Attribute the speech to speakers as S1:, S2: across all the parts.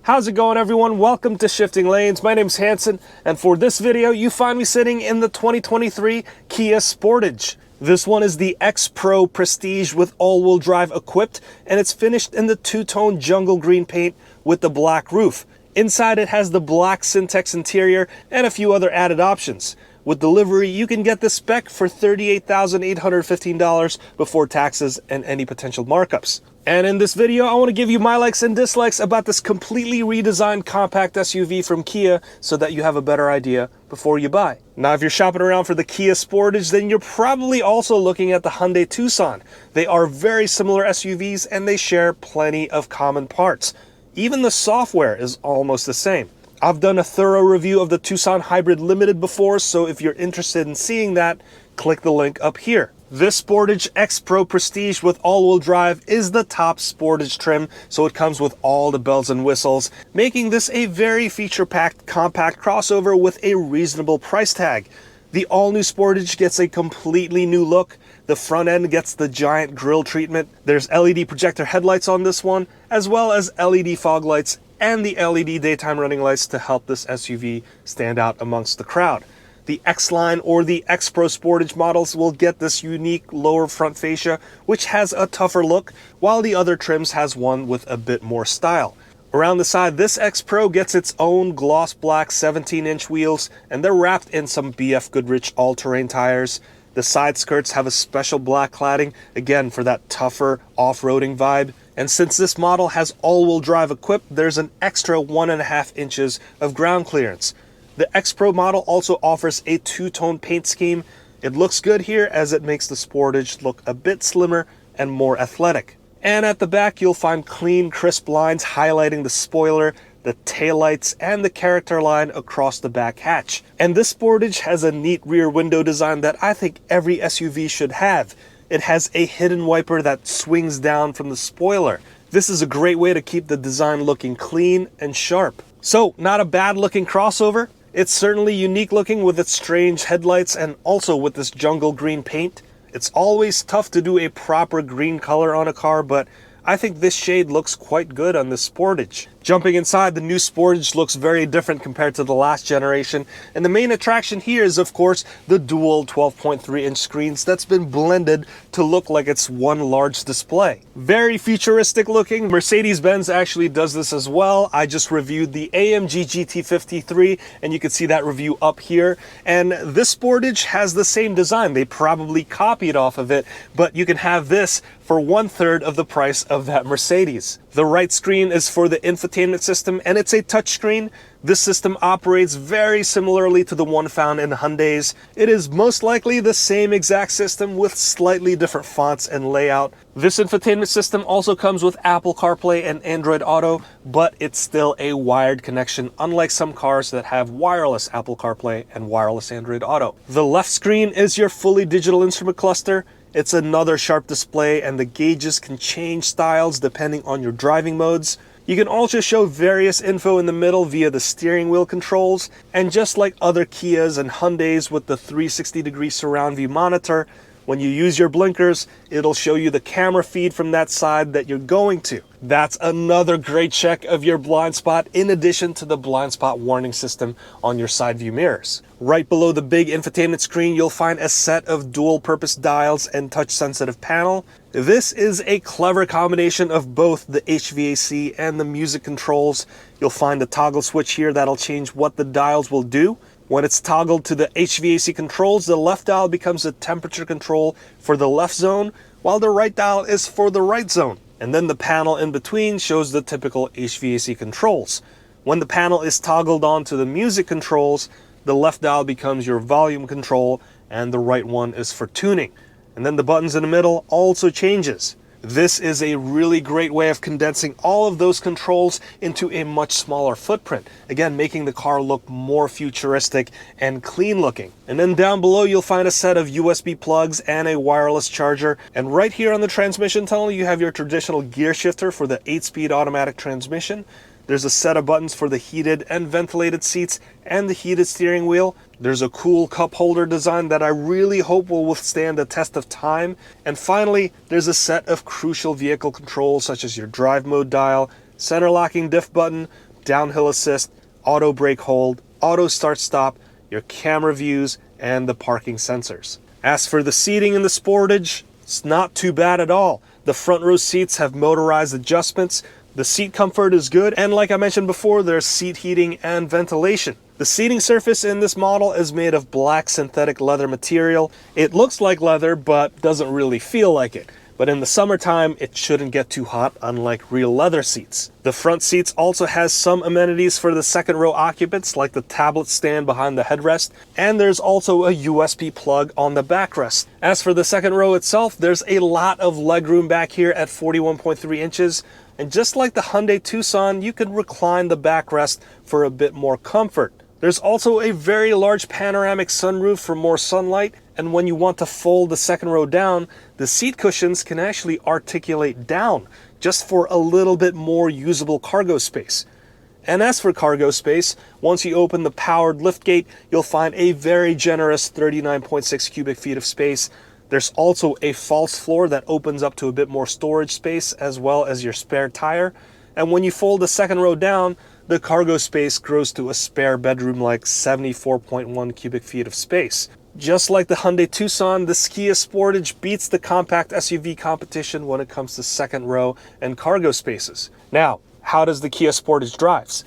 S1: How's it going, everyone? Welcome to Shifting Lanes. My name's Hanson, and for this video, you find me sitting in the 2023 Kia Sportage. This one is the X Pro Prestige with all-wheel drive equipped, and it's finished in the two-tone jungle green paint with the black roof. Inside it has the black Syntex interior and a few other added options. With delivery, you can get the spec for $38,815 before taxes and any potential markups. And in this video, I want to give you my likes and dislikes about this completely redesigned compact SUV from Kia so that you have a better idea before you buy. Now, if you're shopping around for the Kia Sportage, then you're probably also looking at the Hyundai Tucson. They are very similar SUVs and they share plenty of common parts. Even the software is almost the same. I've done a thorough review of the Tucson Hybrid Limited before, so if you're interested in seeing that, click the link up here. This Sportage X Pro Prestige with all-wheel drive is the top Sportage trim, so it comes with all the bells and whistles, making this a very feature-packed compact crossover with a reasonable price tag. The all-new Sportage gets a completely new look. The front end gets the giant grille treatment. There's LED projector headlights on this one, as well as LED fog lights and the LED daytime running lights to help this SUV stand out amongst the crowd. The X-Line or the X Pro Sportage models will get this unique lower front fascia, which has a tougher look, while the other trims has one with a bit more style. Around the side, this X Pro gets its own gloss black 17-inch wheels, and they're wrapped in some BF Goodrich all-terrain tires. The side skirts have a special black cladding, again for that tougher off-roading vibe. And since this model has all-wheel drive equipped, there's an extra 1.5 inches of ground clearance. The X Pro model also offers a two-tone paint scheme. It looks good here as it makes the Sportage look a bit slimmer and more athletic. And at the back, you'll find clean, crisp lines highlighting the spoiler, the taillights, and the character line across the back hatch. And this Sportage has a neat rear window design that I think every SUV should have. It has a hidden wiper that swings down from the spoiler. This is a great way to keep the design looking clean and sharp. So, not a bad looking crossover. It's certainly unique looking with its strange headlights and also with this jungle green paint. It's always tough to do a proper green color on a car, but I think this shade looks quite good on the Sportage. Jumping inside, the new Sportage looks very different compared to the last generation, and the main attraction here is, of course, the dual 12.3-inch screens that's been blended to look like it's one large display. Very futuristic looking. Mercedes-Benz actually does this as well. I just reviewed the AMG GT53, and you can see that review up here. And this Sportage has the same design. They probably copied off of it, but you can have this for 1/3 of the price of that Mercedes. The right screen is for the infotainment system, and it's a touchscreen. This system operates very similarly to the one found in Hyundai's. It is most likely the same exact system with slightly different fonts and layout. This infotainment system also comes with Apple CarPlay and Android Auto, but it's still a wired connection, unlike some cars that have wireless Apple CarPlay and wireless Android Auto. The left screen is your fully digital instrument cluster. It's another sharp display, and the gauges can change styles depending on your driving modes. You can also show various info in the middle via the steering wheel controls, and just like other Kias and Hyundais with the 360-degree surround view monitor, when you use your blinkers, it'll show you the camera feed from that side that you're going to. That's another great check of your blind spot, in addition to the blind spot warning system on your side view mirrors. Right below the big infotainment screen, you'll find a set of dual-purpose dials and touch-sensitive panel. This is a clever combination of both the HVAC and the music controls. You'll find a toggle switch here that'll change what the dials will do. When it's toggled to the HVAC controls, the left dial becomes a temperature control for the left zone, while the right dial is for the right zone. And then the panel in between shows the typical HVAC controls. When the panel is toggled on to the music controls, the left dial becomes your volume control, and the right one is for tuning. And then the buttons in the middle also changes. This is a really great way of condensing all of those controls into a much smaller footprint, again making the car look more futuristic and clean looking. And then down below you'll find a set of USB plugs and a wireless charger, and right here on the transmission tunnel you have your traditional gear shifter for the 8-speed automatic transmission. There's a set of buttons for the heated and ventilated seats and the heated steering wheel. There's a cool cup holder design that I really hope will withstand the test of time. And finally, there's a set of crucial vehicle controls such as your drive mode dial, center locking diff button, downhill assist, auto brake hold, auto start stop, your camera views, and the parking sensors. As for the seating in the Sportage, it's not too bad at all. The front row seats have motorized adjustments, the seat comfort is good, and like I mentioned before, there's seat heating and ventilation. The seating surface in this model is made of black synthetic leather material. It looks like leather, but doesn't really feel like it. But in the summertime, it shouldn't get too hot, unlike real leather seats. The front seats also has some amenities for the second row occupants, like the tablet stand behind the headrest, and there's also a USB plug on the backrest. As for the second row itself, there's a lot of legroom back here at 41.3 inches, and just like the Hyundai Tucson, you could recline the backrest for a bit more comfort. There's also a very large panoramic sunroof for more sunlight, and when you want to fold the second row down, the seat cushions can actually articulate down, just for a little bit more usable cargo space. And as for cargo space, once you open the powered liftgate, you'll find a very generous 39.6 cubic feet of space. There's also a false floor that opens up to a bit more storage space, as well as your spare tire. And when you fold the second row down, the cargo space grows to a spare bedroom like 74.1 cubic feet of space. Just like the Hyundai Tucson, the KIA Sportage beats the compact SUV competition when it comes to second row and cargo spaces. Now, how does the KIA Sportage drives?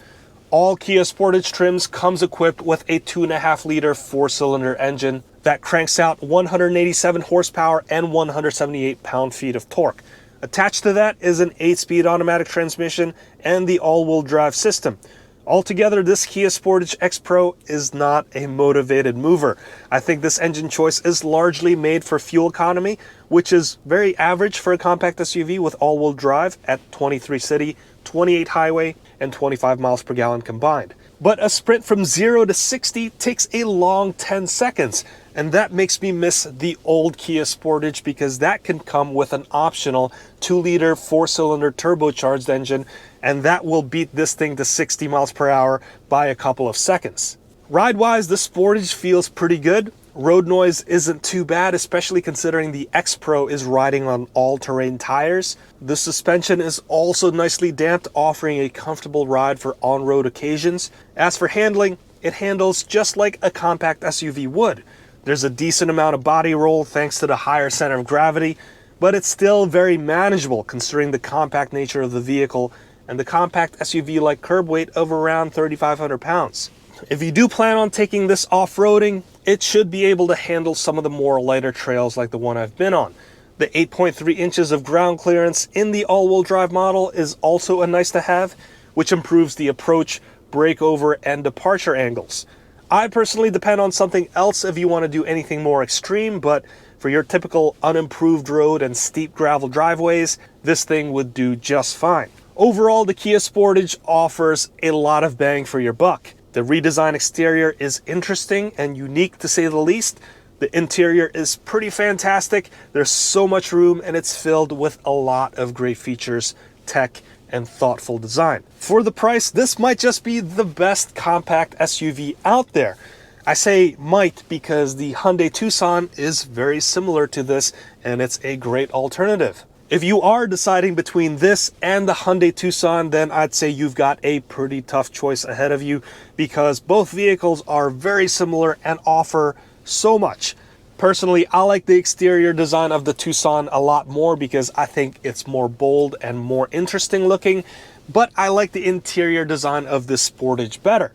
S1: All KIA Sportage trims comes equipped with a 2.5-liter 4-cylinder engine that cranks out 187 horsepower and 178 pound-feet of torque. Attached to that is an 8-speed automatic transmission and the all-wheel drive system. Altogether, this KIA Sportage X Pro is not a motivated mover. I think this engine choice is largely made for fuel economy, which is very average for a compact SUV with all-wheel drive at 23 city, 28 highway, and 25 miles per gallon combined. But a sprint from 0 to 60 takes a long 10 seconds, and that makes me miss the old KIA Sportage because that can come with an optional 2-liter 4-cylinder turbocharged engine, and that will beat this thing to 60 miles per hour by a couple of seconds. Ride-wise, the Sportage feels pretty good. Road noise isn't too bad, especially considering the X Pro is riding on all-terrain tires. The suspension is also nicely damped, offering a comfortable ride for on-road occasions. As for handling, it handles just like a compact SUV would. There's a decent amount of body roll thanks to the higher center of gravity, but it's still very manageable considering the compact nature of the vehicle and the compact SUV-like curb weight of around 3,500 pounds. If you do plan on taking this off-roading, it should be able to handle some of the more lighter trails like the one I've been on. The 8.3 inches of ground clearance in the all-wheel drive model is also a nice to have, which improves the approach, breakover, and departure angles. I personally depend on something else if you want to do anything more extreme, but for your typical unimproved road and steep gravel driveways, this thing would do just fine. Overall, the KIA Sportage offers a lot of bang for your buck. The redesigned exterior is interesting and unique to say the least. The interior is pretty fantastic. There's so much room and it's filled with a lot of great features, tech, and thoughtful design. For the price, this might just be the best compact SUV out there. I say might because the Hyundai Tucson is very similar to this and it's a great alternative. If you are deciding between this and the Hyundai Tucson, then I'd say you've got a pretty tough choice ahead of you because both vehicles are very similar and offer so much. Personally, I like the exterior design of the Tucson a lot more because I think it's more bold and more interesting looking, but I like the interior design of this Sportage better.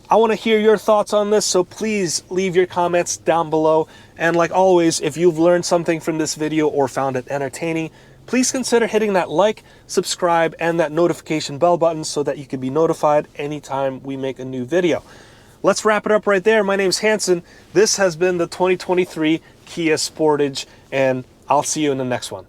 S1: I want to hear your thoughts on this, so please leave your comments down below. And like always, if you've learned something from this video or found it entertaining, please consider hitting that like, subscribe, and that notification bell button so that you can be notified anytime we make a new video. Let's wrap it up right there. My name's Hanson. This has been the 2023 KIA Sportage, and I'll see you in the next one.